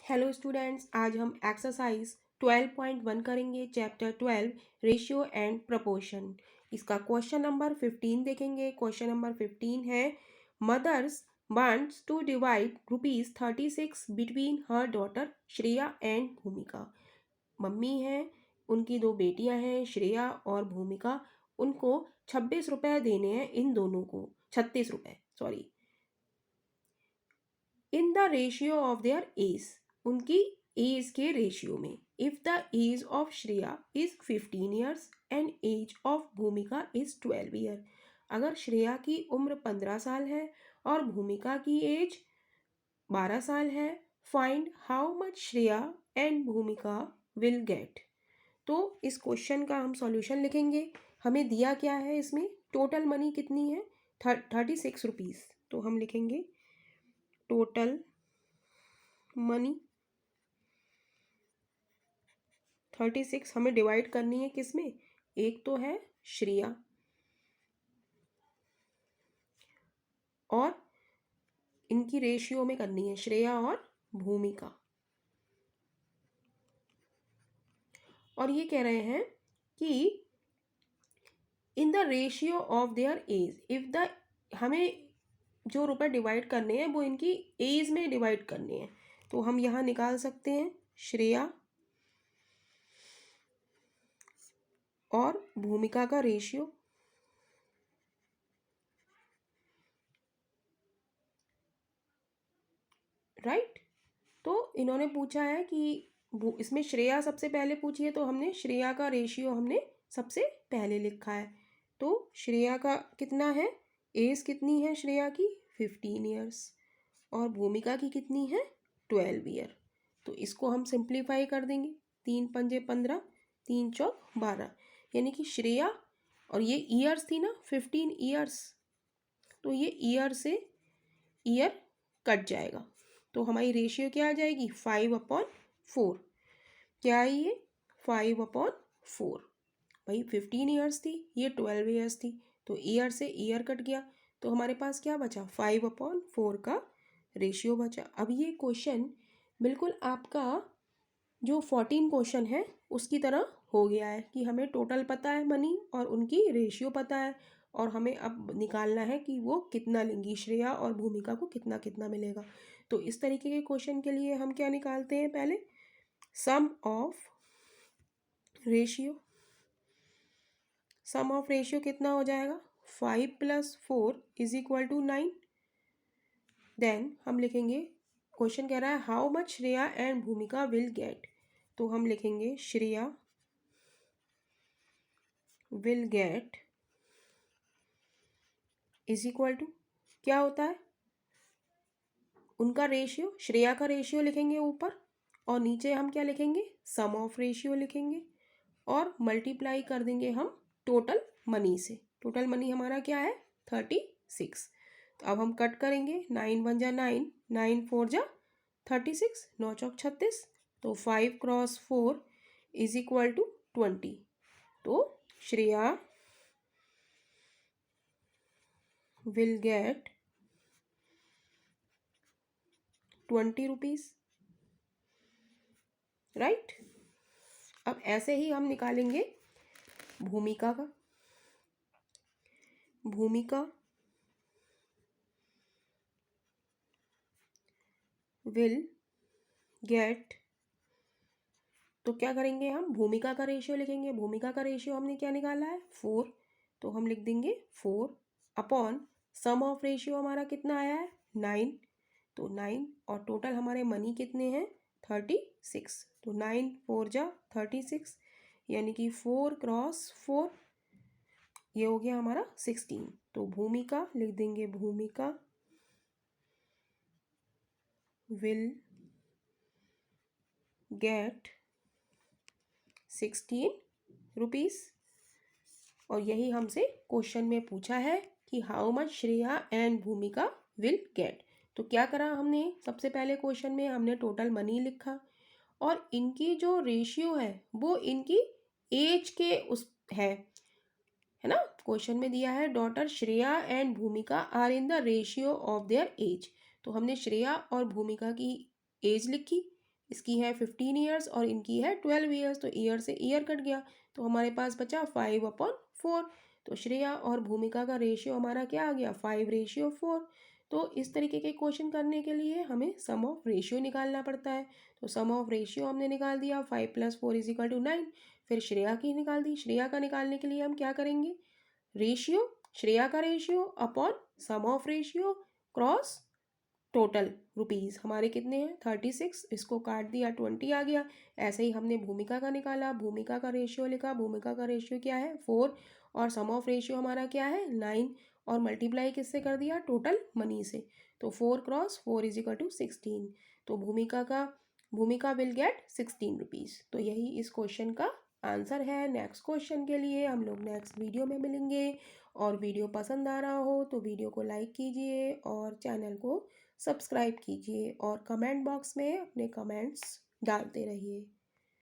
Hello students, आज हम exercise 12.1 करेंगे। Chapter 12 ratio and proportion. इसका क्वेश्चन नंबर 15 देखेंगे। क्वेश्चन नंबर 15 है, mother's wants to divide ₹36 between her daughter Shreya and Bhumika. Mummy हैं, उनकी दो बेटियां हैं श्रेया और भूमिका। उनको 26 रुपए देने हैं इन दोनों को, 36 रुपए sorry, in the ratio of their age, उनकी एज के रेशियो में। If the age of Shreya is 15 years and age of Bhumika is 12 year. अगर श्रेया की उम्र 15 साल है और भूमिका की एज 12 साल है, find how much Shreya and भूमिका विल गेट। तो इस क्वेश्चन का हम सॉल्यूशन लिखेंगे। हमें दिया क्या है, इसमें टोटल मनी कितनी है, 36 रुपीज़। तो हम लिखेंगे टोटल मनी 36 हमें डिवाइड करनी है किस में, एक तो है श्रेया और इनकी रेशियो में करनी है, श्रेया और भूमिका। और ये कह रहे हैं कि in the ratio of their age, if the, हमें जो रुपए डिवाइड करने हैं वो इनकी एज में डिवाइड करने हैं। तो हम यहाँ निकाल सकते हैं श्रेया और भूमिका का रेशियो। राइट। तो इन्होंने पूछा है कि इसमें श्रेया सबसे पहले पूछी है, तो हमने श्रेया का रेशियो हमने सबसे पहले लिखा है। तो श्रेया का कितना है, एज कितनी है श्रेया की, 15 ईयर्स, और भूमिका की कितनी है, 12 ईयर। तो इसको हम सिंप्लीफाई कर देंगे, 3 पंजे 15, 3 चौक 12, यानी कि श्रेया, और ये ईयर्स थी ना 15 ईयर्स, तो ये ईयर से ईयर कट जाएगा। तो हमारी रेशियो क्या आ जाएगी, 5/4। क्या है ये, 5/4। भाई 15 ईयर्स थी, ये 12 ईयर्स थी, तो ईयर से ईयर कट गया, तो हमारे पास क्या बचा, 5/4 का रेशियो बचा। अब ये क्वेश्चन बिल्कुल आपका जो 14 क्वेश्चन है उसकी तरह हो गया है कि हमें टोटल पता है मनी और उनकी रेशियो पता है, और हमें अब निकालना है कि वो कितना लेंगी, श्रेया और भूमिका को कितना कितना मिलेगा। तो इस तरीके के क्वेश्चन के लिए हम क्या निकालते हैं, पहले sum of ratio. Sum of ratio कितना हो जाएगा, 5 + 4 = 9। देन हम लिखेंगे, क्वेश्चन कह रहा है हाउ मच श्रेया एंड भूमिका विल गेट। तो हम लिखेंगे श्रेया विल गेट = क्या होता है, उनका रेशियो, श्रेया का रेशियो लिखेंगे ऊपर, और नीचे हम क्या लिखेंगे, सम ऑफ रेशियो लिखेंगे, और मल्टीप्लाई कर देंगे हम टोटल मनी से। टोटल मनी हमारा क्या है, 36। तो अब हम कट करेंगे, 9 × 9, 9 × 4 = 36, 9 चौक 36, तो 5 × 4 = 20। तो Shreya will get 20 rupees. Right. अब ऐसे ही हम निकालेंगे भूमिका का। भूमिका विल गेट, तो क्या करेंगे हम, भूमिका का रेशियो लिखेंगे। भूमिका का रेशियो हमने क्या निकाला है, 4, तो हम लिख देंगे 4 अपॉन सम ऑफ रेशियो हमारा कितना आया है, 9, तो 9, और टोटल हमारे मनी कितने हैं, 36, तो 9 × 4 = 36, यानी कि 4 × 4, ये हो गया हमारा 16। तो भूमिका लिख देंगे, भूमिका विल गेट 16 रुपीज़। और यही हमसे क्वेश्चन में पूछा है कि हाउ मच श्रेया एंड भूमिका विल गेट। तो क्या करा हमने, सबसे पहले क्वेश्चन में हमने टोटल मनी लिखा, और इनकी जो रेशियो है वो इनकी एज के उस है ना। क्वेश्चन में दिया है daughter Shreya and Bhumika are in the ratio of their age, तो हमने श्रेया और भूमिका की एज लिखी, इसकी है 15 ईयर्स और इनकी है 12 ईयर्स, तो ईयर से ईयर कट गया तो हमारे पास बचा 5/4। तो श्रेया और भूमिका का रेशियो हमारा क्या आ गया, 5/4। तो इस तरीके के क्वेश्चन करने के लिए हमें सम ऑफ रेशियो निकालना पड़ता है। तो सम ऑफ रेशियो हमने निकाल दिया, 5 + 4 = 9। फिर श्रेया की निकाल दी। श्रेया का निकालने के लिए हम क्या करेंगे, रेशियो, श्रेया का ratio upon sum of ratio cross total rupees. हमारे कितने हैं 36, इसको काट दिया 20 आ गया। ऐसे ही हमने भूमिका का निकाला, भूमिका का रेशियो लिखा, भूमिका का रेशियो क्या है 4 और सम ऑफ रेशियो हमारा क्या है 9 और मल्टीप्लाई किससे कर दिया, टोटल मनी से। तो 4 × 4 = 16। तो भूमिका विल गेट 16 रुपीज़। तो यही इस क्वेश्चन का आंसर है। नेक्स्ट क्वेश्चन के लिए हम लोग नेक्स्ट वीडियो में मिलेंगे। और वीडियो पसंद आ रहा हो तो वीडियो को लाइक कीजिए और चैनल को सब्सक्राइब कीजिए और कमेंट बॉक्स में अपने कमेंट्स डालते रहिए।